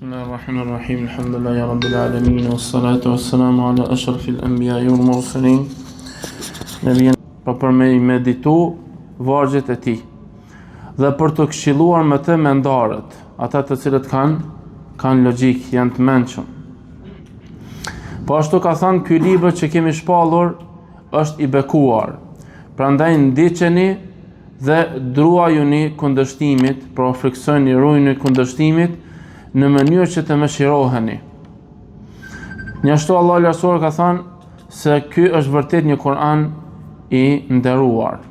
Bismillahirrahmanirrahim. Alhamdulillahi rabbil alamin wassalatu wassalamu ala ashrafil anbiya'i wal mursalin. Ne për me meditu vargjet e tij dhe për të këshilluar me të mendarët, ata të cilët kanë logjik, janë të mençur. Po ashtu ka thënë ky libër që kemi shpallur është i bekuar. Prandaj ndiqeni dhe druajuni kundërshtimit, pra friksoni rujini kundërshtimit në mënyrë që të mëshiroheni. Njashtu Allah lartësuar ka thënë se ky është vërtet një Kur'an i nderuar,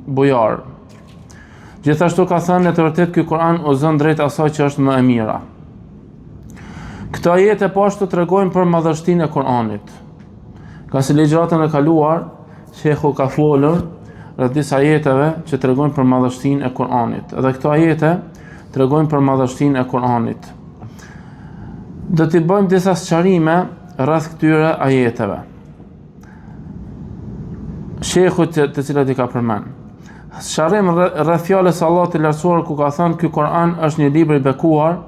bujar. Gjithashtu ka thënë të vërtet ky Kur'an u zën drejt asaj që është më e mira. Këto ajete po ashtu tregojnë për madhështinë e Kur'anit. Ka si ligjëratën e kaluar, Shehu ka folur rreth disa ajeteve që tregojnë për madhështinë e Kur'anit. Edhe këto ajete tregojnë për madhështinë e Kur'anit. Do t'i bëjmë disa sqarime rreth këtyre ajeteve. Shehu të cilat i ka përmend. Sqarim rreth fjalës së Allahut të lartësuar ku ka thënë ky Kur'an është një libër i bekuar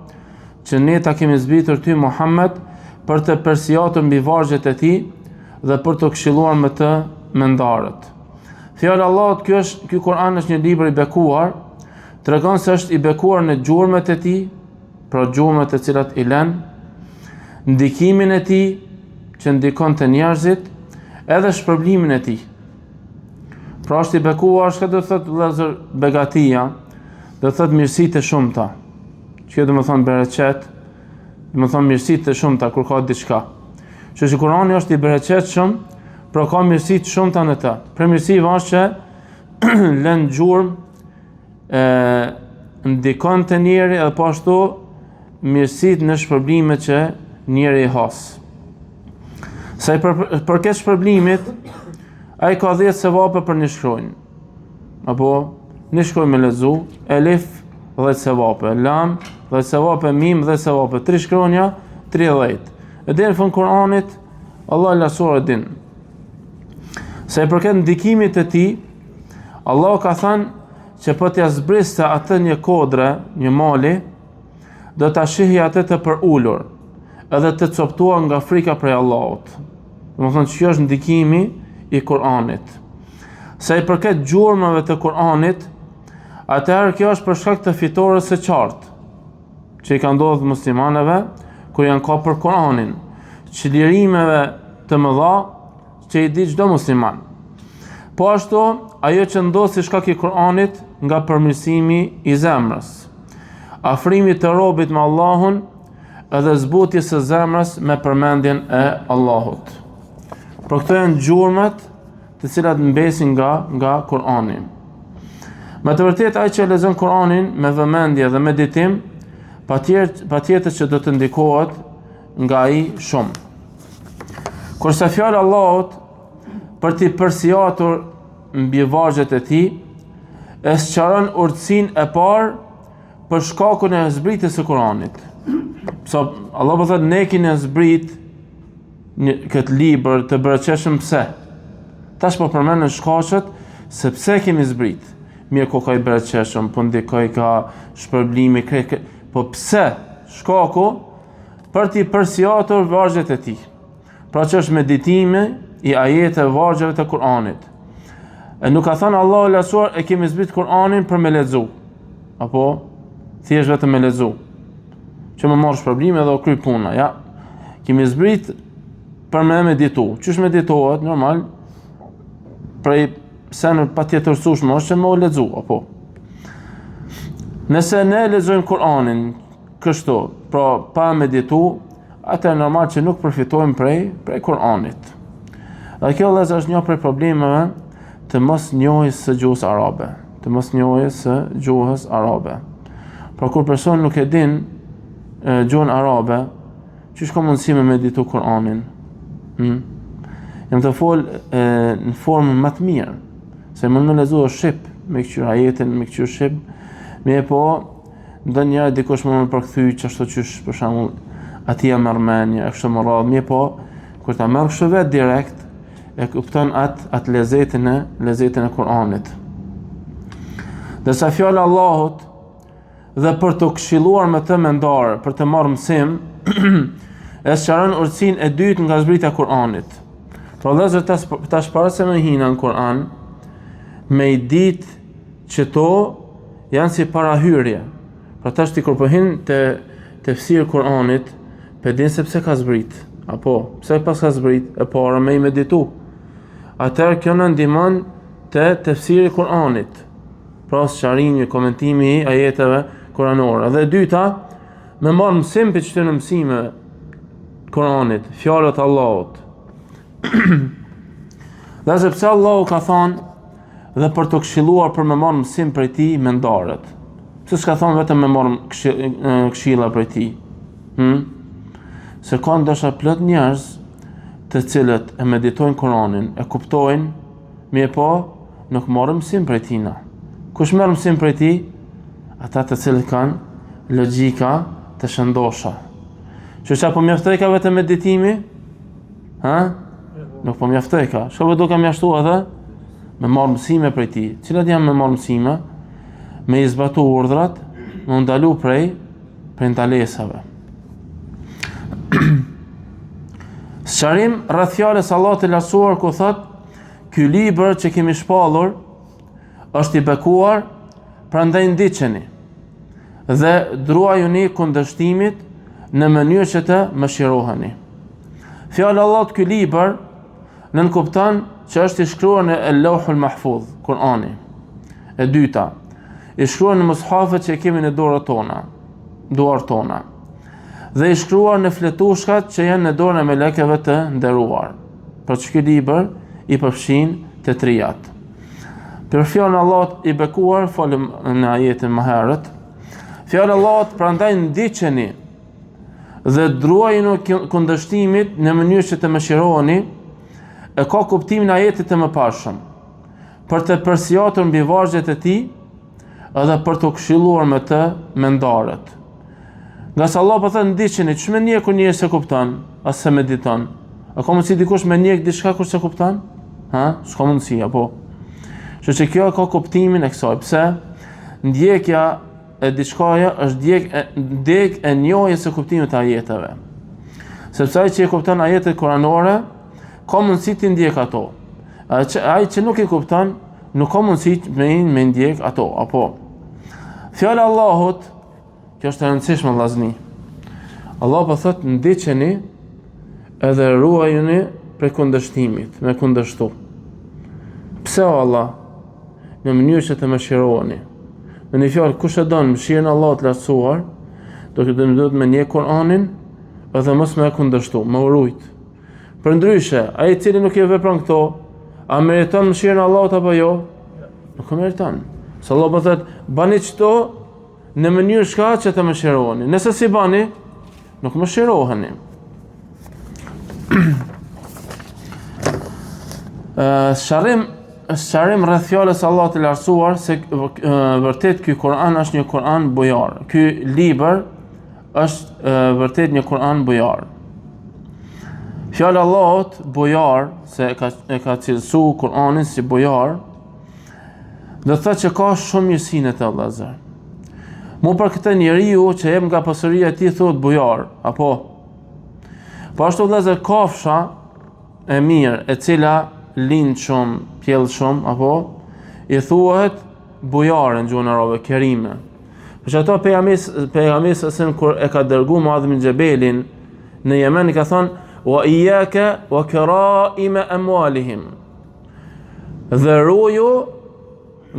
që ne ta kemi zbritur ty Muhammed për të përsiatur mbi vargjet e tij dhe për të këshilluar me të mendarët. Fjala e Allahut ky Kur'an është një libër i bekuar, tregon se është i bekuar në gjurmët e tij, pra gjurmët të cilat i lën, ndikimin e tij që ndikon të njerëzit, edhe shpërblimin e tij. Pra është i bekuar, çka do thotë vëllazër begatia, do thotë mirësitë e shumta. Që do të thonë bereqet, do të thonë mirësitë të shumta kur ka diçka. Që Kurani është i bereqetshëm, pra ka mirësi të shumta në të. Për mirësi vash që lën gjurmë, ndikon të njeri edhe po ashtu mirësitë në shpërblimet që njeri i has. Sa i përket shpërblimit, ai ka 10 sevape për një shkronjë. Apo një shkronjë me lexu, elif 10 sevape, lam 10 sevape, mim 10 sevape, 3 shkronja 30. E deri në fund Kuranit Allah lartësuar e din. Sa i përket ndikimit të tij, Allah ka thënë që po t'ja zbriste atë një kodre, një mali, do ta shihej atë të përulur, edhe të coptuar nga frika prej Allahut. Domethënë që është ndikimi i Kuranit. Sa i përket gjurmëve të Kuranit, atëherë kjo është për shkak të fitores së qartë që i ka ndodhur muslimanëve kur janë kapur Kuranin, çlirimeve të mëdha që i di çdo musliman. Po ashtu, ajo që ndodh si shkak i Kuranit nga përmirësimi i zemrës, afrimi të robit me Allahun, edhe zbutjes së zemrës me përmendjen e Allahut. Por këto janë gjurmët të cilat mbesin nga Kurani. Me të vërtetë ai që lexon Kuranin me vëmendje dhe meditim, patjetër që do të ndikohet nga ai shumë. Kurse fjala e Allahut për t'i përsiatur mbi vargjet e tij, e sqaron urtësinë e parë për shkakun e zbritjes së Kuranit. So, Allah po thotë ne kemi zbrit këtë libër të bereqetshëm pse? Tash po përmendën shkaqet se pse kemi zbrit. Mirë ko ka i bereqetshëm, po ndikoj ka shpërblimi, po pse? Shkaku për t'i përsiatur vargjet e tij. Pra që është meditimi i ajeteve vargjeve të Kuranit. E nuk ka thënë Allahu lartësuar e kemi zbrit Kuranin për me lexu. Apo thjesht vetëm me lexu. Që më marrësh probleme dhe o kryj puna, ja. Kemi zbrit për me meditu. Qysh meditohet, normal, prej se në patjetërsueshme është që më o lexu, apo. Nëse ne lexojmë Kuranin kështu, pra pa meditu, atë e normal që nuk përfitojmë prej Kuranit. Dhe kjo vëllezër është një prej problemeve të mos njohjes së gjuhës arabe, Pra kur person nuk e din gjuhën arabe, çish ka mundësi me meditu Kuranin? Jam të fol në formën më të mirë, se mund me lexu shqip, me këqyr ajetin, me këqyr shqip, me po ndonjëherë dikush më përkthy çashtu qysh për shembull aty jam armenia, e kështu me radhë, me po kur ta merr kështu vet direkt e kupton atë lezetin e Kuranit. Dhe sa fjala e Allahut dhe për të këshilluar me të mendar, për të marrë mësim, e sqaron urtësinë e dytë nga zbritja e Kur'anit. Pra vëllezër, tash para se me hina në Kur'an, me i ditë që to janë si parahyrje. Pra tash ti kur po hin te tefsiri i Kur'anit, pe din se pse ka zbrit, apo pse pas ka zbrit, e para me i meditu. Atëherë kjo na ndihmon te tefsiri i Kur'anit. Pra sqarimi, komentimi i ajeteve kuranore. Dhe e dyta, me marrë mësim për çdo mësime Kur'anit, fjalët e Allahut. Dhe sepse Allahu ka thonë dhe për të këshilluar për me marrë mësim prej tij mendarët. Pse s'ka thonë vetëm me marrë këshilla prej tij? Se ka ndoshta plot njerëz të cilët e meditojnë Kur'anin, e kuptojnë, mirë po nuk marrë mësim prej tina. Kush merr mësim prej tij? Ata të cilët kanë logjika të shëndosha. Që po mjaftoj ka vetëm meditimi? Nuk po mjaftoj ka. Çfarë do ka mjaftuar atë? Me marrë mësime prej tij. Cilat janë me marrë mësime? Me i zbatu urdhrat, me ndalu prej ndalesave. Sqarim rreth fjalës Allahut të lartësuar ku thot: "Ky libër që kemi shpallur është i bekuar, prandaj ndiqeni dhe druajuni kundërshtimit në mënyrë që të mëshiroheni." Fjala Allahut ky libër nënkupton që është i shkruar në Lauhul Mahfuz, Kur'ani. E dyta, i shkruar në mushafet që kemi në duart tona. Dhe i shkruar në fletushkat që janë në dorën e melekëve të nderuar. Për që ky libër i përfshin të trijat. Për fjalën e Allahut i bekuar, folëm në ajetin më herët. Fjala e Allahut prandaj ndiqeni dhe druajini kundërshtimit në mënyrë që të mëshiroheni, e ka kuptimin e ajetit të mëparshëm. Për të përsëritur mbi vargjet e tij edhe për të këshilluar me të mendarët. Nga sa Allah po thënë ndiqeni, ç'më ndjek kur njëri se kupton, as se mediton. A ka mundsi dikush me ndjek diçka kur se kupton? S'ka mundsi apo. Që kjo ka kuptimin e kësaj. Pse? Ndjekja e diçkaja është ndjek e njohjes së kuptimit të ajeteve. Sepse ai që e kupton ajetet kuranore, ka mundësi të ndjek ato. Ai që nuk i kupton, nuk ka mundësi me ndjek ato, apo. Fjala e Allahut, kjo është e rëndësishme vllazni. Allah po thotë ndiqeni edhe ruajuni prej kundërshtimit, me kundërshtu. Pse o Allah? Në mënyrë që të mëshiroheni. Në një fjalë, kush e don mëshirën e Allahut të lartësuar, do të me ndjek Kur'anin edhe mos me kundërshtu, me urujt. Përndryshe, ai i cili nuk i vepron këto, a meriton mëshirën e Allahut apo jo? Nuk e meriton. Se Allah po thotë, bani çto në mënyrë shka që të mëshiroheni. Nëse si bani, nuk mëshiroheni. Sqarim rreth fjalës Allahut të lartësuar se vërtet ky Kur'an është një Kur'an bujar. Ky libër është vërtet një Kur'an bujar. Fjala Allahut bujar, se e ka cilësu Kur'anin si bujar, do të thotë që ka shumë mirësi në të vëllezër. Mu për këtë njeriu që jep nga pasuria e tij thuhet bujar, apo. Po ashtu vëllezër, kafsha e mirë, e cila lind shumë, pjell shumë, apo i thuhet bujare në gjuhën arabe, kerime. Për që ato pejgamberi kur e ka dërguar Muadh ibn Jabelin në Yemen, i ka thonë wa iyyaka wa karaima amwalihim. Dhe ruaju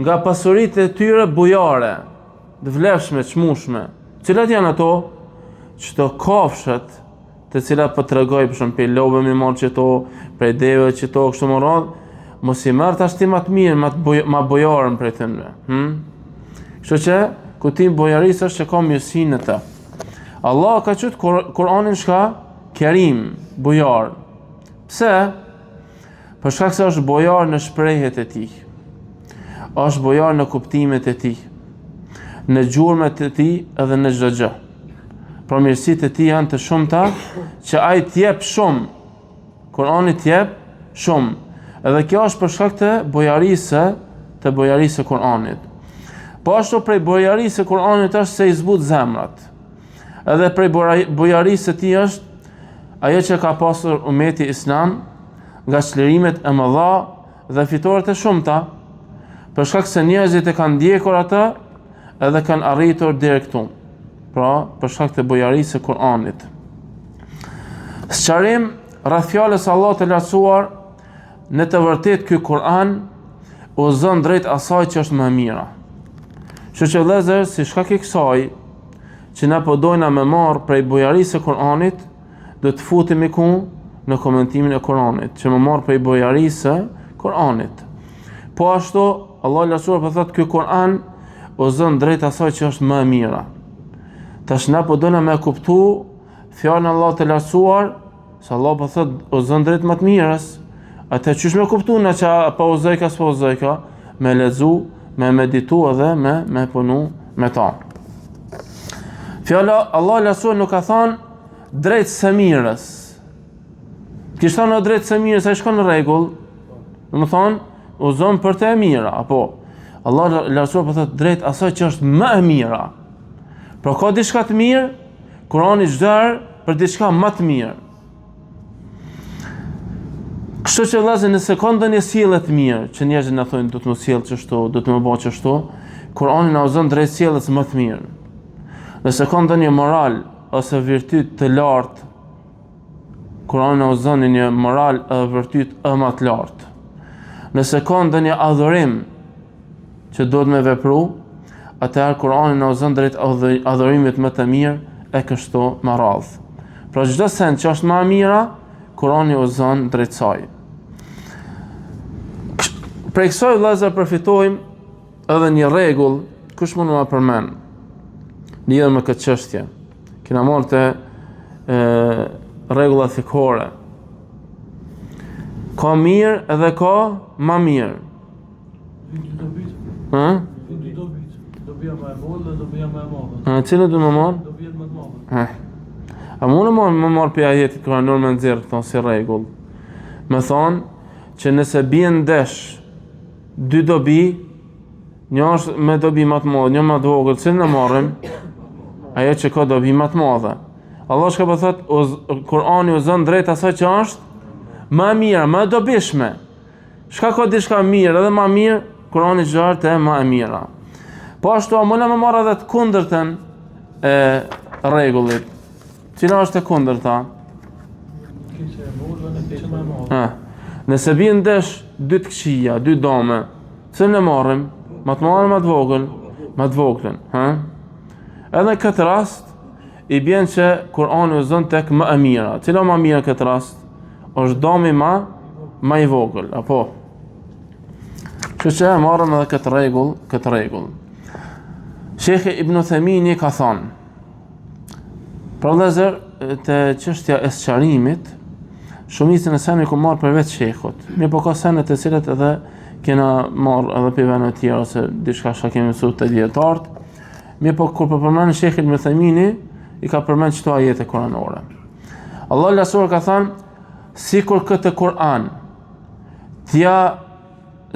nga pasuritë e tyre bujare, të vlefshme, çmueshme. Cilat janë ato? Çto kafshët të cilat po tregoj për shemb për lobë më marr çeto, për deve çeto kështu më radh, mos i marr tash ti më të mirë, më bojarën për tyre. Kështu që kuptimi bojarisë është që ka mirësinë në të. Allah ka thënë Kur'anin shka Kerim, bujar. Pse? Për shkak se është bujar në shprehjet e tij. Është bujar në kuptimet e tij, në gjurmët e tij edhe në çdo gjë. Pra mirësitë e tij janë të shumta që ai t'jep shumë. Kur'ani t'jep shumë. Edhe kjo është për shkak të bujarisë e Kur'anit. Po ashtu prej bujarisë e Kur'anit është se i zbut zemrat. Edhe prej bujarisë e tij është ajo që ka pasur umeti islam nga çlirimet e mëdha dhe fitoret e shumta, për shkak se njerëzit e kanë ndjekur atë edhe kanë arritur deri këtu. Pra, për shkak të bujarisë e Kur'anit. Sqarim rreth fjalës Allah të lartësuar, në të vërtetë ky Kur'an udhëzon drejt asaj që është më e mira. Kështu që vëllezër, si shkak i kësaj që na po dojna me marr prej bujarisë e Kur'anit, do të futemi ku në komentimin e Kur'anit, që më marr prej bujarisë e Kur'anit. Po ashtu Allah i lartësuar po thotë ky Kur'an udhëzon drejt asaj që është më e mira. Tash na po dojna me kuptu fjalën e Allah të lartësuar, se Allah po thotë udhëzon drejt më të mirës. Atë çish me kuptu na që pa uzojka s'po uzojka, me lexu, me meditu edhe me punu me ta. Fjala Allah lartësuar nuk ka thënë drejt së mirës. Kishte thënë drejt së mirës, ai shkon në rregull. Domethënë, udhëzon për të e mira, apo Allah lartësuar po thotë drejt asaj që është më e mira. Pra ka diçka të mirë, Kurani çdo herë për diçka më të mirë. Kështu që vëllezër, nëse ka ndonjë sjellje të mirë, që njerëzit na thonë do të mos sjell çështu, do të më bëj çështu, Kurani na udhëzon drejt sjelljes më të mirë. Nëse ka ndonjë moral ose virtyt të lartë, Kurani na udhëzon një moral e virtyt më të lartë. Nëse ka ndonjë adhurim që duhet me vepru, atëherë Kurani na udhëzon drejt adhurimit më të mirë e kështu me radhë. Pra çdo send që është më e mira, Kurani udhëzon drejt saj. Prej kësaj vëllezër përfitojmë edhe një rregull, kush mund ma përmend, lidhur me këtë çështje. Kena marrë të rregullat fikore. Ka mirë edhe ka ma mirë. Dobia më e vogël dhe dobia më e madhe. Cila do më marr? Dobia më e madhe. A mund më marr për ajetit kuranor me nxjerr këto si rregull. Me thonë që nëse bien ndesh dy dobi, një është me dobi më të madhe, një më të vogël, cilën e marrim? Ajo që ka dobi më të madhe. Allah shka po thotë, Kurani udhëzon drejt asaj që është më e mirë, më e dobishme. Shka ka diçka mirë edhe më mirë, Kurani çdo herë të më e mira. Po ashtu mund më marr edhe të kundërtën e rregullit. Cila është e kundërta? Nëse bien ndesh dy të këqija, dy dome, cilën e marrim? Më të madhe, më të vogël, më të voglën, Edhe në këtë rast i bjen që Kurani udhëzon tek më e mira. Cila më e mira këtë rast? Është domi më i vogël, apo? Kështu që marrëm edhe këtë rregull. Shekhi Ibn Uthemini ka thonë, pra vëllezër, të çështja e sqarimit, shumicën e sene ku marrë për vetë shekut. Mirë po ka sene të cilat edhe kena marrë edhe për vene tjera, ose diçka shka kemi mësuar të dietarët. Mirë po kur përmend Shekhi Ibn Uthemini, i ka përmend çto ajete kuranore. Allah lartësuar ka thënë, sikur këtë Kur'an t'ja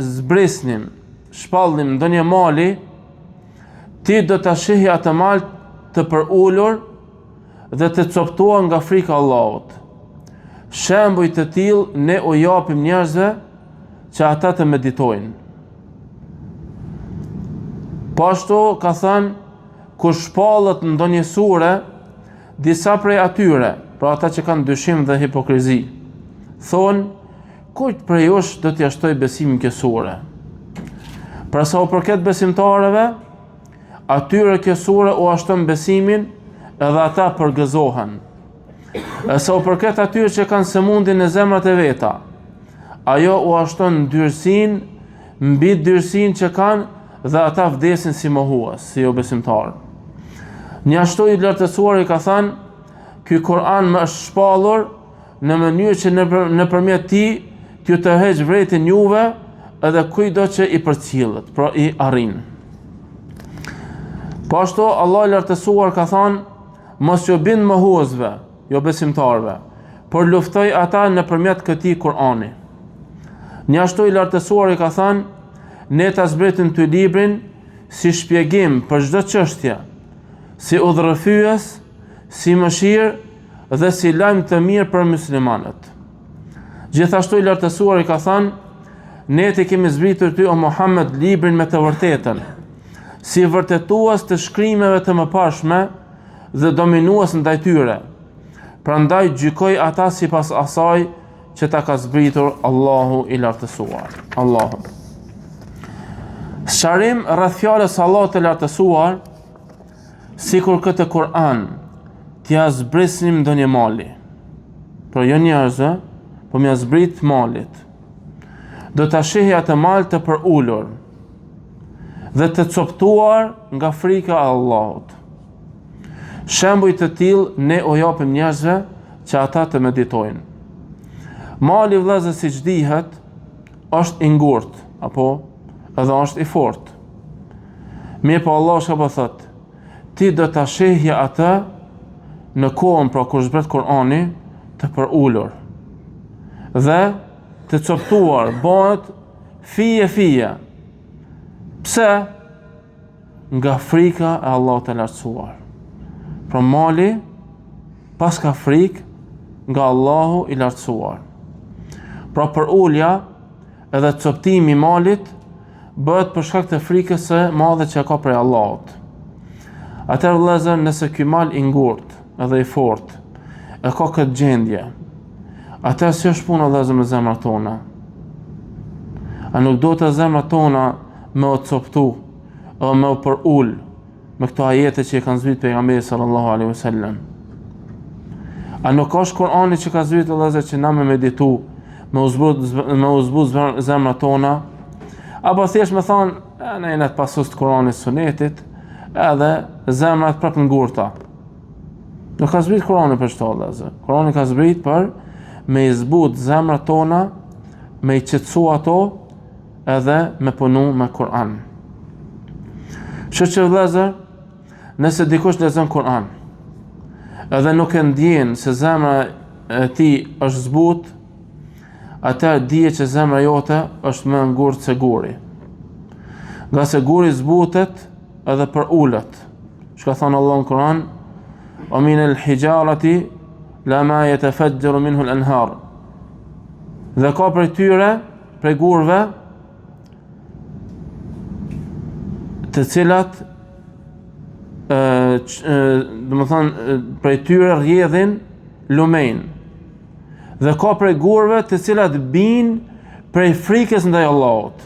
zbresnim, shpallnim ndonjë mali, ti do ta shihi atë mal të përulur dhe të coptuar nga frika e Allahut. Shembuj të tillë ne u japim njerëzve që ata të meditojnë. Po ashtu ka thënë, kur shpallet në ndonjë sure, disa prej atyre, pra ata që kanë dyshim dhe hipokrizi, thonë, kujt prej jush do t'ja shtoj besimin kjo sure? Pra sa u përket besimtarëve, atyre kjo sure u ashton besimin edhe ata përgëzohen. E sa u përket atyre që kanë sëmundjen në zemrat e veta, ajo u ashton dyrsin, mbi dyrsin që kanë dhe ata vdesin si mohues, si jo besimtar. Një ashtu i lartësuar i ka thënë, ky Kur'an më është shpallur në mënyrë që nëpërmjet tij t'ju të heq vretin juve edhe kujdo që i përcjellet, pra i arrin. Po ashtu Allah i lartësuar ka thënë, mos ju bind mohuesve, jo besimtarve, por luftoj ata nëpërmjet këtij Kur'ani. Një ashtu i lartësuar i ka thënë, ne ta zbretim ty librin si shpjegim për çdo çështje, si udhërrëfyes, si mëshirë dhe si lajm të mirë për muslimanët. Gjithashtu i lartësuar i ka thënë: ne ti kemi zbritur ty o Muhammed librin me të vërtetën, si vërtetues të shkrimeve të mëparshme dhe dominues ndaj tyre. Prandaj gjykoj ata sipas asaj që ta ka zbritur Allahu i lartësuar. Allahu. Sqarim rreth fjalës Allahut të lartësuar, sikur këtë Kur'an t'ja zbrisnim ndonjë mali. Por jo njerëzve, po m'ja zbrit malit. Do ta shihja atë mal të përulur dhe të coptuar nga frika e Allahut. Shembuj të tillë ne u japim njerëzve që ata të meditojnë. Mali vëllezër siç dihet është i ngurtë, apo edhe është i fortë. Mirë po Allah shka po thot, ti do ta shihje atë në kohën pra kur zbret Kur'ani të përulur dhe të coptuar, bëhet fije. Pse? Nga frika e Allahut të lartësuar. Pra mali pas ka frikë nga Allahu i lartësuar. Pra për ulja edhe coptimi i malit bëhet për shkak të frikës së madhe që ka prej Allahut. Atëherë vëllezër, nëse ky mal i ngurtë edhe i fortë e ka këtë gjendje, atëherë si është puna vëllezër me zemrat tona? A nuk do të zemrat tona me o coptu o me o për ul me këto ajete që i kanë zbrit pejgamberi sallallahu alaihi wasallam? A nuk është Kur'ani që ka zbrit vëllezër që na me meditu, me uzbut zemrat tona? Apo thjesht me thonë, ne jena të pasus të Kur'anit sunetit, edhe zemrat prapë ngurta. Nuk ka zbrit Kur'ani për shto, vëllezër. Kur'ani ka zbrit për me izbut zemrat tona, me i qetësu ato, edhe me punu me Kur'an. Që vëllezër, nëse dikush lexon Kur'an, edhe nuk e ndjen se zemra e tij është zbut, atëherë dije që zemra jote është më ngurtë se guri. Nga se guri zbutet edhe për ulet. Çka thon Allah në Kur'an? "O min al-hijarati la ma yatafajjaru minhu al-anhar." Dhe ka prej tyre, prej gurve, të cilat prej tyre rrjedhin lumen. Dhe ka prej gurve të cilat bin prej frikës ndaj Allahut.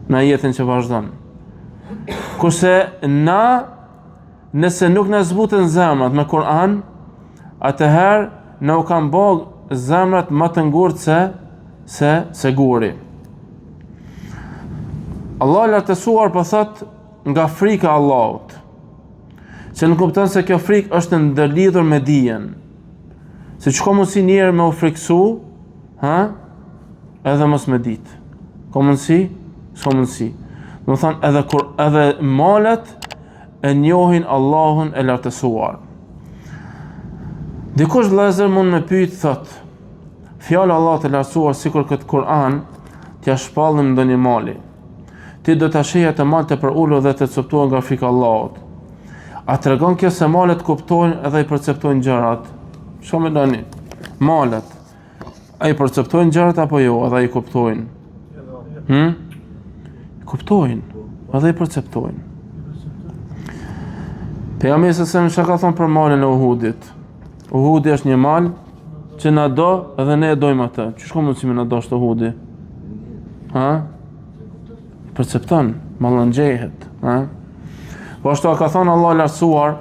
Në jetën që vazhdon. Kurse na, nëse nuk na zbuten zemrat me Kur'an, atëherë na u kanë bë zemrat më të ngurtë se guri. Allah lartësuar po thot nga frika e Allahut. Që nuk kupton se kjo frikë është ndërlidhur me dijen. Se çka mundsi njerë me u friksu, edhe mos me ditë. Ka mundsi? S'ka mundsi. Do të thonë edhe malet e njohin Allahun e lartësuar. Dikush vëllezër mund me pyet thot, fjala e Allahut e lartësuar sikur këtë Kur'an t'ja shpallim ndonjë mali. Ti do ta shihje të mal të përulur dhe të coptuar nga frika e Allahut. A tregon kjo se malet kuptojnë edhe i perceptojnë gjërat? Çfarë mendoni? Malet, a i perceptojnë gjërat apo jo, edhe i kuptojnë? Kuptojnë, edhe i perceptojnë. Pejgamberi s.a.s. çka ka thonë për malin e Uhudit? Uhudi është një mal që na do edhe ne e dojmë atë. Çish ka mundësi me na dosh Uhudi? Percepton, mallëngjehet, Po ashtu ka thonë Allah lartësuar,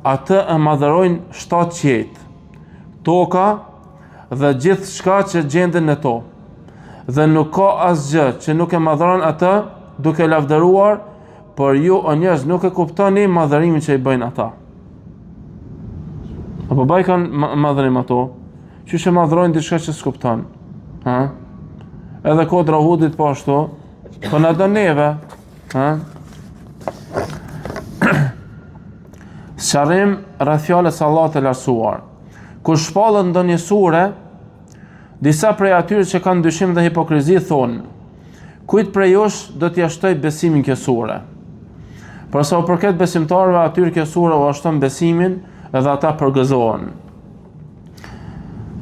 atë e madhërojnë 7 qetë, toka dhe gjithë shka që gjenden në to. Dhe nuk ka asgjë që nuk e madhëron atë duke lavdëruar, por ju o njerëz nuk e kuptoni madhërimin që i bëjnë ata. Apo bajkan madhërim ato, që që madhërojnë diçka që s'kupton. Edhe kodra Uhudit po ashtu, po na do neve. Sqarim rreth fjalës Allahut të lartësuar. Kur shpallet ndonjë sure, disa prej atyre që kanë dyshim dhe hipokrizi thonë: kujt prej jush do t'ia shtoj besimin kjo sure. Por sa u përket besimtarëve, atyre kjo sure u shton besimin edhe ata përgëzohen.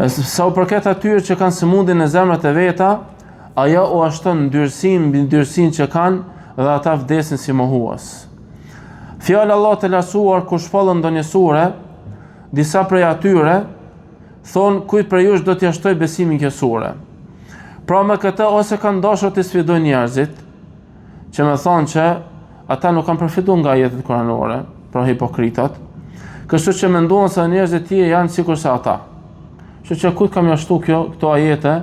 Sa u përket atyre që kanë sëmundjen në zemrat e veta, ajo u shton ndyrësim mbi ndyrësinë që kanë dhe ata vdesin si mohues. Fjala e Allahut të lartësuar kur shpallën ndonjë sure, disa prej atyre thonë kujt prej jush do t'ia shtoj besimin kjo sure. Pra me këtë ose kanë dashur të sfidojnë njerëzit, që me thonë që ata nuk kanë përfituar nga ajetet kuranore, pra hipokritat, kështu që menduan se njerëzit tjerë janë sikur se ata. Kështu që kujt ka mjaftu këto ajete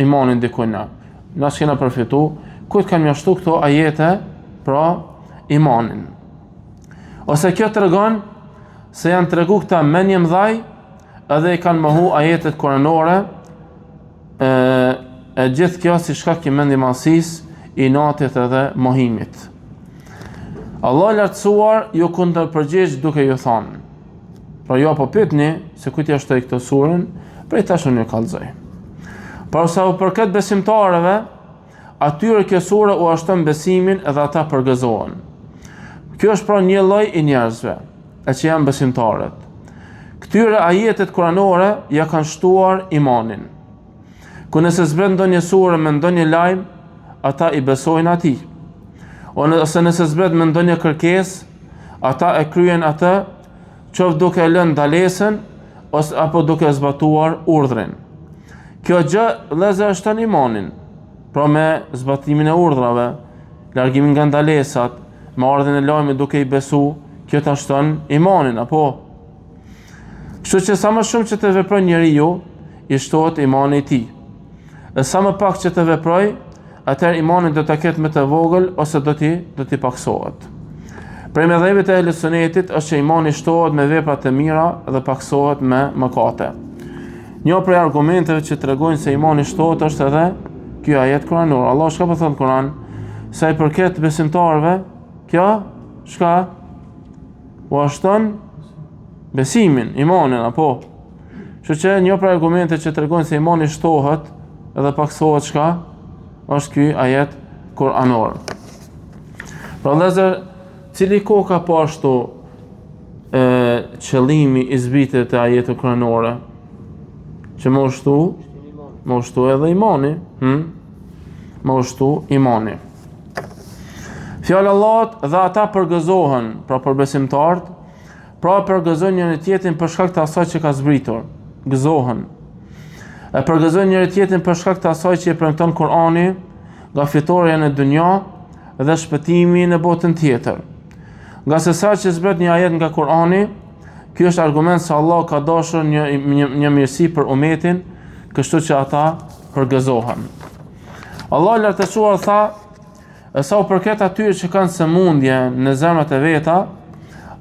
imanin dikujt na s'kena përfitu, kujt kanë mjaftu këto ajete pra imanin. Ose kjo tregon se janë tregu këta menje mëdhaj edhe i kanë mohu ajetet kuranore, e gjithë kjo si shkak i mendimallësisë, inatit edhe mohimit. Allah lartësuar ju kundërpërgjigj duke ju thënë: pra ju apo pyetni se kujt ja shtoi këtë surën, prej tash unë ju kallëzoj. Por sa u përket besimtarëve, atyre kjo sure u shton besimin edhe ata përgëzohen. Kjo është pra një lloj i njerëzve, e që janë besimtarët. Këtyre ajetet kuranore ja kanë shtuar imanin. Ku nëse zbret ndonjë sure me ndonjë lajm, ata i besojnë atij. Ose nëse zbret me ndonjë kërkesë, ata e kryen atë, qoftë duke lënë ndalesën ose apo duke zbatuar urdhrin. Kjo gjë vëllezër shton imanin. Pra me zbatimin e urdhrave, largimin nga ndalesat, marrjen e lajmit duke i besu, kjo ta shton imanin, apo. Kështu që sa më shumë që të veproj njeriu, i shtohet imani i tij. Dhe sa më pak që të veproj, atëherë imani do ta ketë më të vogël ose do t'i paksohet. Prej mëdhëve të ehli sunetit është që imani shtohet me vepra të mira dhe paksohet me mëkate. Një prej argumenteve që tregojnë se imani shtohet është edhe ky ajet kuranor. Allah çka po thon në Kur'an, sa i përket besimtarëve, kjo çka u shton besimin, imanin, apo. Kështu që një prej argumenteve që tregojnë se imani shtohet edhe paksohet çka është ky ajet kuranor. Pra vëllezër, cili kohë ka po ashtu qëllimi i zbritet të ajetet kuranore? Që më ushtu edhe imani. Më ushtu imani. Fjala e Allahut dhe ata përgëzohen, pra për besimtarët, pra përgëzojnë njëri tjetrin për shkak të asaj që ka zbritur. Gëzohen. E përgëzojnë njëri tjetrin për shkak të asaj që i premton Kur'ani, nga fitoria në dunja dhe shpëtimi në botën tjetër. Nga se sa që zbret një ajet nga Kur'ani, ky është argument se Allah ka dashur një mirësi për umetin, kështu që ata përgëzohen. Allah lartësuar tha: e sa u përket atyre që kanë sëmundje në zemrat e veta,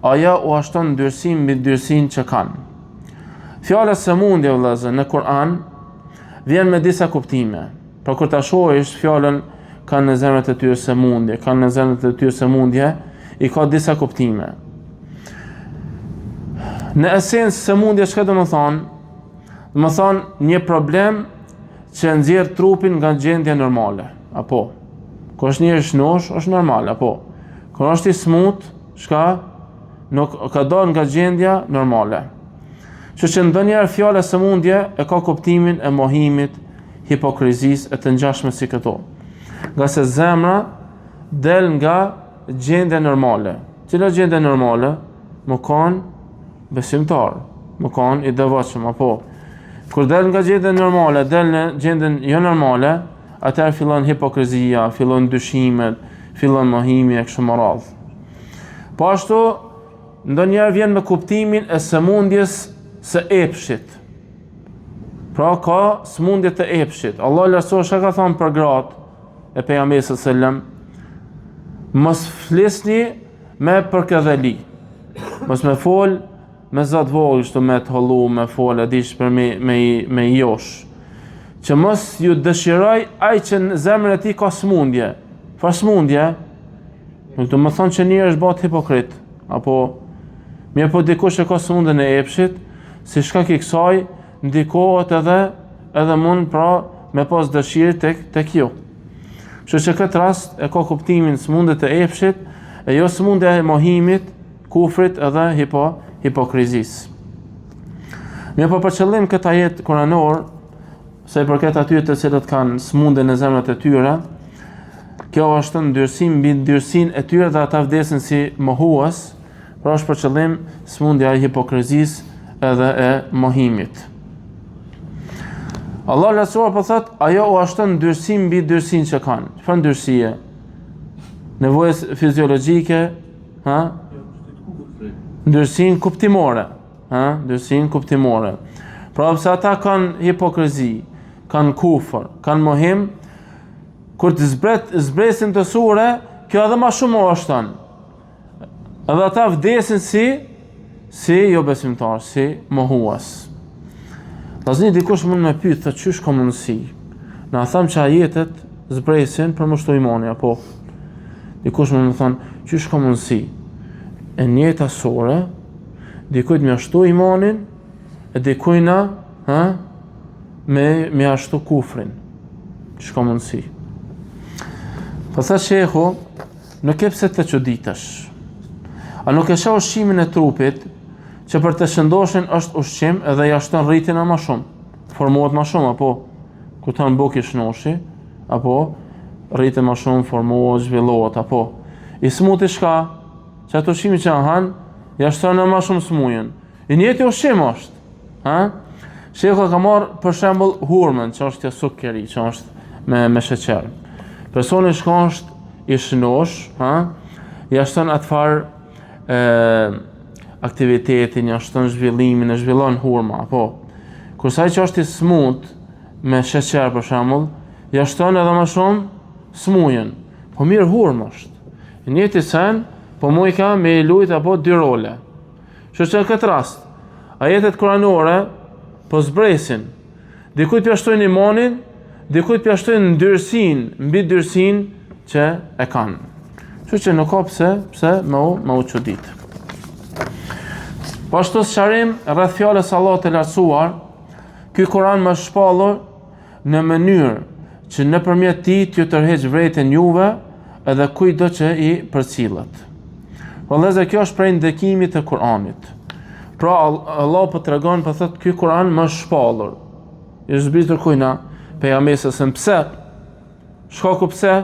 ajo u shton ndyrësim mbi ndyrësinë që kanë. Fjala sëmundje vëllezër në Kur'an vjen me disa kuptime. Pra kur ta shohësh fjalën kanë në zemrat e tyre sëmundje, kanë në zemrat e tyre sëmundje, i ka disa kuptime. Në esencë sëmundja çka do të thonë? Do të thonë një problem që nxjerr trupin nga gjendja normale, apo. Kur është një shnosh, është normal, apo. Kur është i smut, çka nuk ka dalë nga gjendja normale. Kështu që ndonjëherë fjala sëmundje e ka kuptimin e mohimit, hipokrizisë e të ngjashme si këto. Nga se zemra del nga gjendja normale. Cila gjendja normale? Më kanë besimtar, më kanë i devotshëm, apo. Kur del nga gjendja normale, del në gjendjen jo normale, atëherë fillon hipokrizia, fillon dyshimet, fillon mohimi e kështu me radhë. Po ashtu, ndonjëherë vjen me kuptimin e sëmundjes së epshit. Pra ka sëmundje të epshit. Allah lartësuar çka ka thënë për gratë e pejgamberit sallallahu alajhi wasallam: mos flisni me përkëdheli. Mos me fol me zot vogël, kështu me të hollu, me fol e dish për me josh. Që mos ju dëshiroj ai që në zemrën e tij ka sëmundje. Fa sëmundje? Nuk do të thonë që njëri është bëhet hipokrit, apo mirë po dikush e ka sëmundjen e epshit, si shkak i kësaj ndikohet edhe mund pra me pas dëshirë tek ju. Kështu që këtë rast e ka kuptimin smundjet e epshit, e jo smundja e mohimit, kufrit edhe hipokrizisë. Mirë po për qëllim këtë ajet kuranor, se i përket atyre të cilët kanë smundje në zemrat e tyre, kjo është ndyrësim mbi ndyrësinë e tyre dhe ata vdesin si mohues, pra është për qëllim smundja e hipokrizisë edhe e mohimit. Allah lartësuar po thot, ajo u ashton ndyrësim mbi ndyrësinë që kanë. Çfarë ndyrësie? Nevojë fiziologjike, ha? Ndyrësinë kuptimore, ha? Ndyrësinë kuptimore. Pra pse ata kanë hipokrizi, kanë kufër, kanë mohim, kur të zbresin të sure, kjo edhe më shumë u ashton. Edhe ata vdesin si jo besimtar, si mohues. Tazni dikush mund me pyet se çysh ka mundësi. Na tham që ajetet zbresin për më shtu imani, apo dikush mund të thonë çysh ka mundësi. E njëjta sure, dikujt më ashtu imanin, e dikujna, ha, me ashtu kufrin. Çysh ka mundësi. Po tha shehu, nuk e pse të çuditesh. A nuk e shoh ushqimin e trupit, që për të shëndoshin është ushqim edhe ja shton rritjen më shumë, formohet më shumë, apo kur të mbuki shnoshi, apo rritet më shumë, formohet, zhvillohet, apo i smuti shka, që ato ushqimi që han, ja shton më shumë smujën. I njëjti ushqim është, ha? Shehu ka marr për shembull hurmën, që është sukeri, që është me sheqer. Personi që është i shnosh, ha? Ja shton atë farë aktivitetin, ja shton zhvillimin, e zhvillon hurma, apo kurse ai që është i smut me sheqer për shembull, ja shton edhe më shumë smujën. Po mirë hurma është. Në njëjtë sen, po mu i ka me lujt apo dy role. Kështu që në këtë rast, ajetet kuranore po zbresin. Dikujt pjashtojnë imanin, dikujt pjashtojnë ndyrësinë, mbi ndyrësinë që e kanë. Kështu që nuk ka pse më u çudit. Po ashtu sqarim rreth fjalës Allahut të lartësuar, ky Kur'an më shpallur në mënyrë që nëpërmjet tij t'ju tërheq vërejtën juve edhe kujdo që i përcillet. Vëllezër, kjo është prej ndekimit të Kur'anit. Pra Allah po tregon, po thotë ky Kur'an më shpallur. I zbritur kujna pejgamberit se pse? Shkaku pse?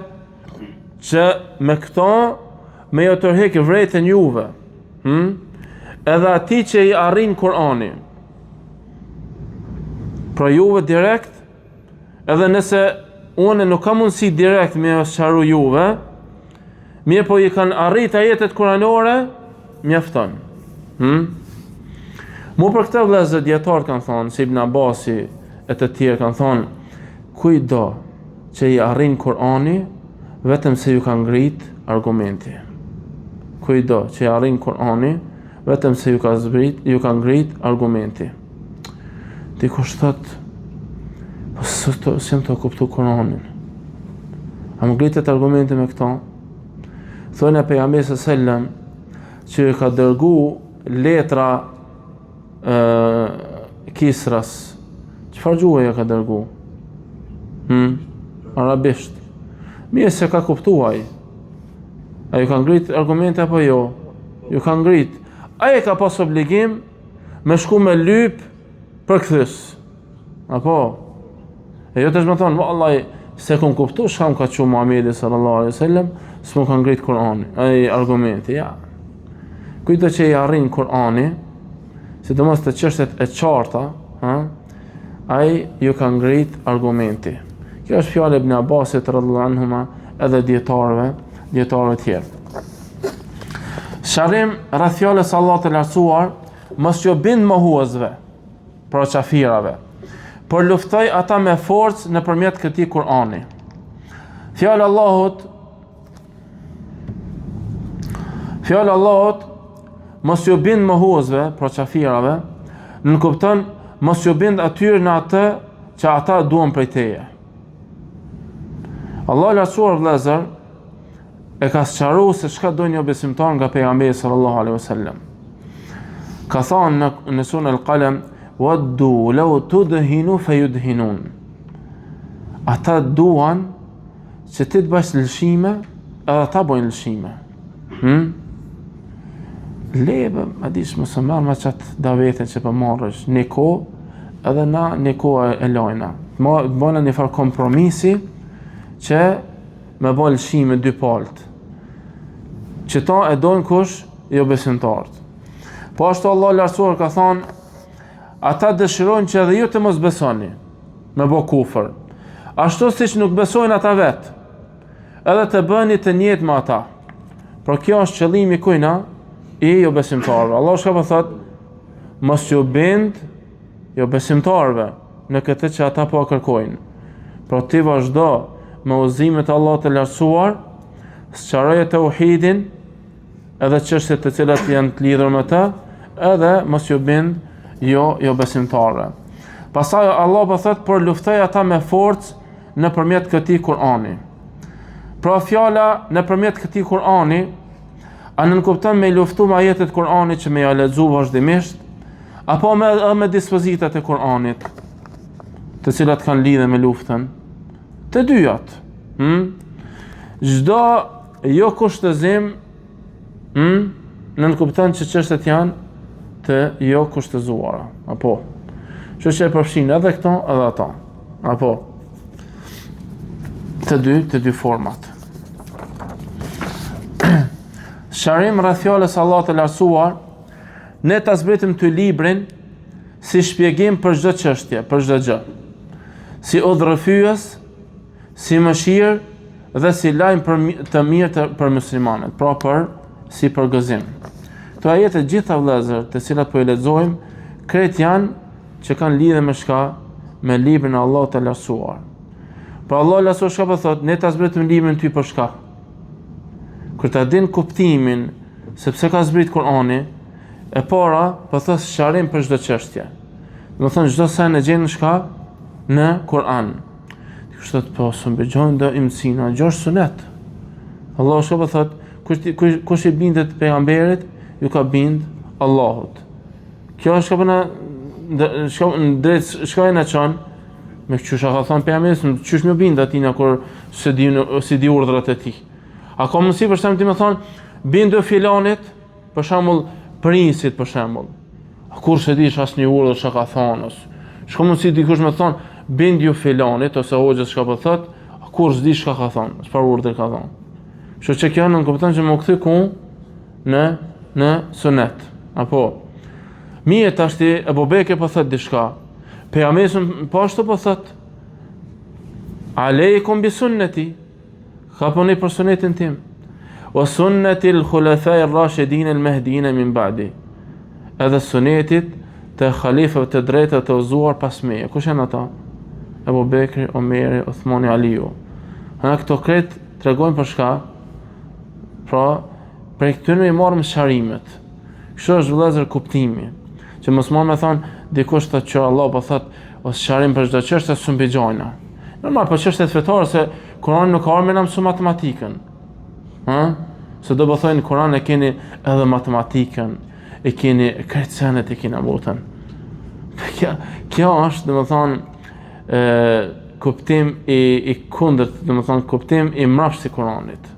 Që me këto me jo tërheq vërejtën juve. Edhe ati që i arrin Kur'ani. Pra juve direkt, edhe nëse unë nuk kam mundësi direkt me sqaru juve, mirë po i kanë arrit ajetet kuranore, mjafton. Mu për këtë vëllezër dietarët kanë thonë, si Ibn Abasi e të tjerë kanë thonë, kujdo që i arrin Kur'ani, vetëm se ju kanë ngrit argumenti. Kujdo që i arrin Kur'ani, vetëm se ju ka ngrit argumenti. Dikush thot, po s'jam të kuptu Kur'anin. A më ngritet argumenti me këto? Thonë e pejgamberi sallam që ka dërgu letra Kisras. Çfarë gjuhë ja ka dërgu? Arabisht. Mirë se ka kuptuar ai. A ju ka ngrit argumente apo jo? Ju ka ngrit. Ai ka pas obligim me shku me lyp për kthys. Apo? E jo të më thonë, vallahi, se kom kuptu, shkam ka që Muhamedi sallallahu alaihi wasallam, s'mu ka ngrit Kur'ani, ai argumenti, ja. Kujto që i arrin Kur'ani, sidomos të çështjet e qarta, ai ju ka ngrit argumenti. Kjo është fjala e Ibn Abbasit radhiyallahu anhuma edhe dietarëve tjerë. Sqarim rreth fjalës Allahut të lartësuar, mos ju bind mohuesve, pra qafirave, por luftoj ata me forcë nëpërmjet këtij Kur'ani. Fjala Allahut mos ju bind mohuesve, pra qafirave, në kupton mos ju bind atyre në atë që ata duan prej teje. Allah lartësuar vëllezër e ka sqaruar se çka do një besimtar nga pejgamberi sallallahu alaihi wasallam. Ka thënë në surën Al-Qalam, "Waddu law tudhinu fayudhinun." Ata duan që ti të bëjsh lëshime, edhe ta bojnë lëshime. Lebe, ma dish më së marrë ma qatë davetin që për marrësh një ko, edhe na një ko e lojna. Bëjna një farë kompromisi që me bojnë lëshime dy palët. Që ta e dojnë kush, jo besimtarët. Po ashtu Allah lartësuar ka thonë, ata dëshirojnë që edhe ju të mos besoni, me bo kufër. Ashtu si që nuk besojnë ata vetë, edhe të bëni të njëjtë me ata. Por kjo është qëllimi kujna i jo besimtarëve. Allah shka po thotë, mos ju bind jo besimtarëve në këtë që ata po kërkojnë. Por ti vazhdo me udhëzimet e Allahut të lartësuar, sqaroje tauhidin, edhe çështjet të cilat janë të lidhur me të, edhe mos ju bind jo besimtarëve. Pastaj Allah po thotë, por luftoj ata me forcë nëpërmjet këtij Kur'ani. Pra fjala nëpërmjet këtij Kur'ani, a nënkupton me luftu me ajetet e Kur'anit që me ja lexu vazhdimisht, apo me dispozitat e Kur'anit, të cilat kanë lidhje me luftën? Të dyjat. Çdo jo kushtëzim nënkupton që çështet janë të jo kushtëzuara, apo që e përfshin edhe këto edhe ata, apo të dy format. Sharim rreth fjalës Allahut të lartësuar, ne ta zbritim ty librin si shpjegim për çdo çështje, për çdo gjë. Si udhërrëfyes, si mëshirë dhe si lajm të mirë për muslimanët, pra si përgëzim. Këto ajete gjitha vëllezër, të cilat po i lexojmë, krejt janë që kanë lidhje me shka, me librin e Allahut të lartësuar. Pra Allah lartësuar shka po thotë, ne ta zbritim librin ty për shka. Kur ta din kuptimin se pse ka zbrit Kur'ani, e para po thos sqarim për çdo çështje. Do të thonë çdo sen e gjen në shka në Kur'an. Dikush thotë po s'mbëjojnë do imsina, gjosh sunet. Allah shka po thotë, kush i bindet pejgamberit, ju ka bind Allahut. Kjo është në drejt shkojnë e qanë, me qësha ka thonë pejgamberi, qësh më bind atina kur si di urdhrat e tij. A ka mundësi për shembull ti më thonë, bindu filanit, për shembull prinsit për shembull. A kur se dish asnjë urdhër çka ka thonë. Shko mundësi dikush më thonë, bindu filanit ose hoxhës çka po thotë, a kur s'di çka ka thonë, çfarë urdhër ka thonë. Kështu që kjo nuk kupton që më kthy ku në sunet. Apo mirë tash ti Abu Bekri po thot diçka. Pejgamberi po ashtu po thot. Aleikum bi sunnati. Ka puni për sunetin tim. Wa sunnati al-khulafa ar-rashidin al-mahdiin min ba'di. Edhe sunetit të khalifëve të drejtë të udhëzuar pas meje. Kush janë ata? Abu Bekri, Omeri, Uthmani, Aliu. Këto kret tregojnë për shka. Pra, për këtyre i marrim sharimet. Kështu është vëllezër kuptimi. Që mos më me thonë, dikush thotë që Allah po thotë, ose sharim për çdo çështje s'u gjojna. Normal, për çështjet fetare se Kurani nuk ka ardhur me na mësu matematikën. Se do të thonë në Kur'an e keni edhe matematikën, e keni kërcenet e keni botën. Kjo është, domethënë, kuptim i kundërt, domethënë kuptim i mbrapsht i Kur'anit.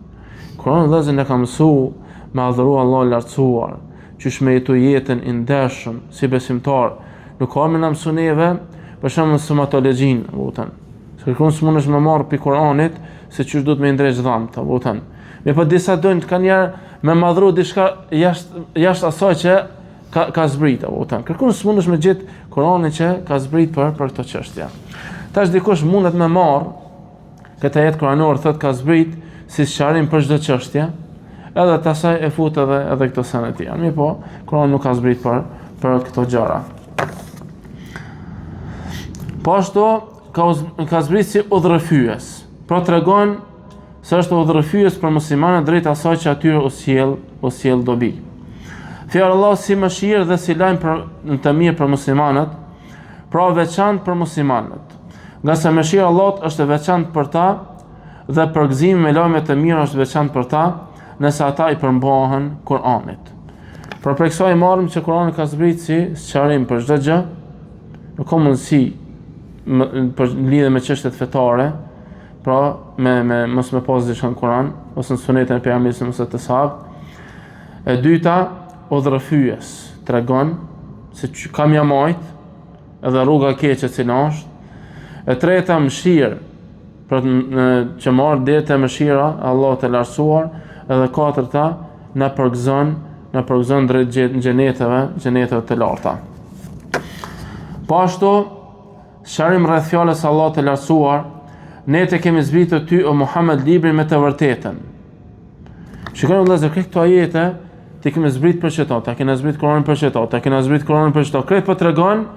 Kur'ani vëllezër na ka mësuar me adhuru Allah lartësuar, qysh me jetu jetën i ndershëm si besimtar. Nuk ka me na mësu neve, për shembull stomatologjin, botën. Se kërkon s'mundesh me marr pi Kur'anit se çysh duhet me ndreq dhamt, botën. Me po disa dojnë të kanë njerë me madhru diçka jashtë asaj që ka zbrit, botën. Kërkon s'mundesh me gjetë Kur'anin që ka zbrit për këtë çështje. Tash dikush mundet me marr këtë jetë kuranor thotë ka zbrit si sqarim për çdo çështje, edhe të asaj e fut edhe këto senet janë. Mirë po, Kurani nuk ka zbrit për këto gjëra. Po ashtu ka zbrit si udhërrëfyes. Pra tregon se është udhërrëfyes për muslimanët drejt asaj që atyre u sjell dobi. Fjalë Allah si mëshirë dhe si lajm të mirë për muslimanët, pra veçantë për muslimanët. Nga se mëshira e Allahut është e veçantë për ta dhe përgëzimi me lajme të mira është veçantë për ta, nëse ata i përmbahen Kur'anit. Por për kësaj marrim që Kur'ani ka zbrit si sqarim për çdo gjë, nuk ka mundësi për lidhje me çështjet fetare, pra me mos me pas diçka në Kur'an ose në sunetën e pejgamberit ose të sahabët. E dyta, udhërrëfyes, tregon se kam ja majt edhe rruga e keqe cila është. E treta, mëshirë, për që marr deri te mëshira e Allahut të lartësuar. Edhe katërta, na përgëzon drejt xheneteve të larta. Po ashtu, sharim rreth fjalës së Allahut të lartësuar, ne të kemi zbritur ty o Muhammed librin me të vërtetën. Shikoni vëllezër, këto ajete ti kemi zbrit për çeto, ta kena zbrit Kur'anin për çeto, ta kena zbrit Kur'anin për çeto. Krejt po tregon,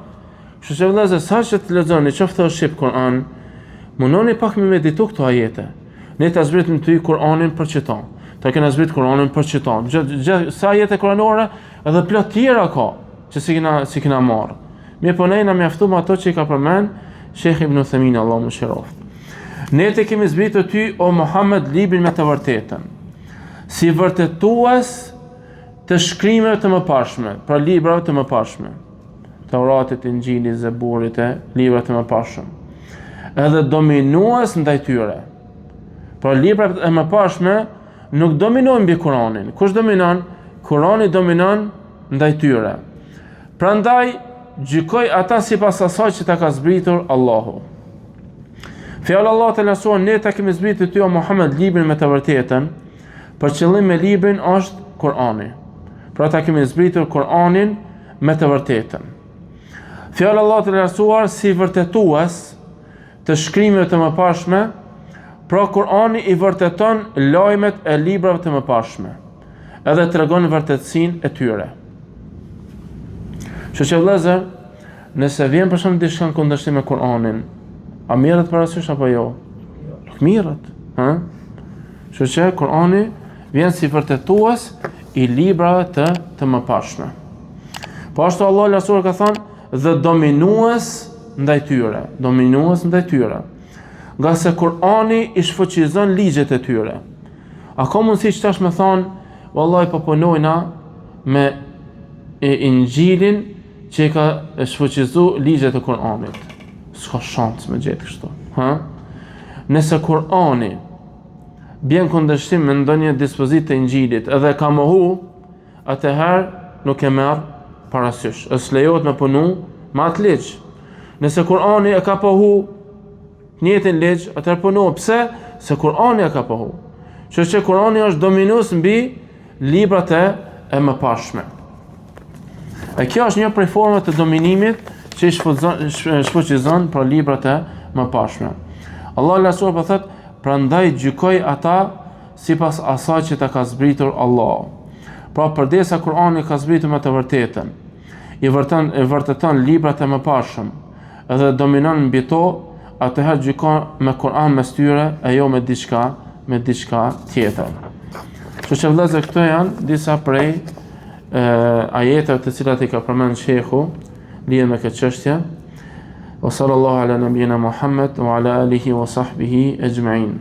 kështu që vëllezër, sa që të lexoni, qoftë shqip Kur'an, mundoni pak me meditu këto ajete. Ne ta zbritim ty Kur'anin për çeto. Ta kena zbrit Kur'anin për çeto. Sa ajete kuranore edhe plot tjera ka që si kena marr. Mirë, po ne na mjaftum ato që i ka përmend Sheikh Ibn Uthaymeen, Allahu më shëroft. Ne të kemi zbritur ty o Muhammed librin me të vërtetën, si vërtetues të shkrimeve të mëparshme, pra librave të mëparshme, Tauratit, Injilit, Zeburit, librat të mëparshëm, edhe dominues ndaj tyre. Pra librat e mëparshme nuk dominojnë mbi Kur'anin. Kush dominon? Kur'ani dominon ndaj tyre. Prandaj gjykoj ata sipas asaj që ta ka zbritur Allahu. Fjala Allah të lartësuar, ne ta kemi zbritur ty o Muhammed librin me të vërtetën, për qëllim me librin është Kur'ani. Pra ta kemi zbritur Kur'anin me të vërtetën. Fjala Allah të lartësuar si vërtetues të shkrimeve të mëparshme, pra Kur'ani i vërteton lajmet e librave të mëparshme, edhe tregon vërtetësinë e tyre. Që vëllezër, nëse vjen për shembull diçka në kundërshtim me Kur'anin, a mirët parasysh apo jo? Nuk mirët, ha? Që Kur'ani vjen si vërtetues i librave të mëparshme. Po ashtu Allah lartësuar ka thënë dhe dominues ndaj tyre. Nga se Kur'ani i shfuqizon ligjet e tyre. A ka mundësi që tash me thonë, vallahi po punojna me Injilin që i ka shfuqizu ligjet e Kur'anit. S'ka shans me gjetë kështu. Nëse Kur'ani bjen kundërshtim me ndonjë dispozitë të Injilit edhe ka mohu, atëherë nuk e merr parasysh. As lejohet me punu me atë ligj. Nëse Kur'ani e ka pohu njëtin ligj, atëherë punohet. Pse? Se Kur'ani e ka pohu. Që Kur'ani është dominues mbi librat e mëparshme. E kjo është një prej formave të dominimit që i shfuqizon për librat e mëparshme. Allah lartësuar po thotë, prandaj gjykoj ata sipas asaj që ta ka zbritur Allah. Pra përdesa Kur'ani ka zbritur me të vërtetën, i vërteton librat e mëparshëm, edhe dominon mbi to, atëherë gjykon me Kur'an mes tyre e jo me diçka tjetër. Që vëllezër, këto janë disa prej ajeteve të cilat i ka përmend Sheikhu lidhur me këtë çështje. Wa sallallahu ala nabiyyina Muhammad wa ala alihi wa sahbihi ajma'in.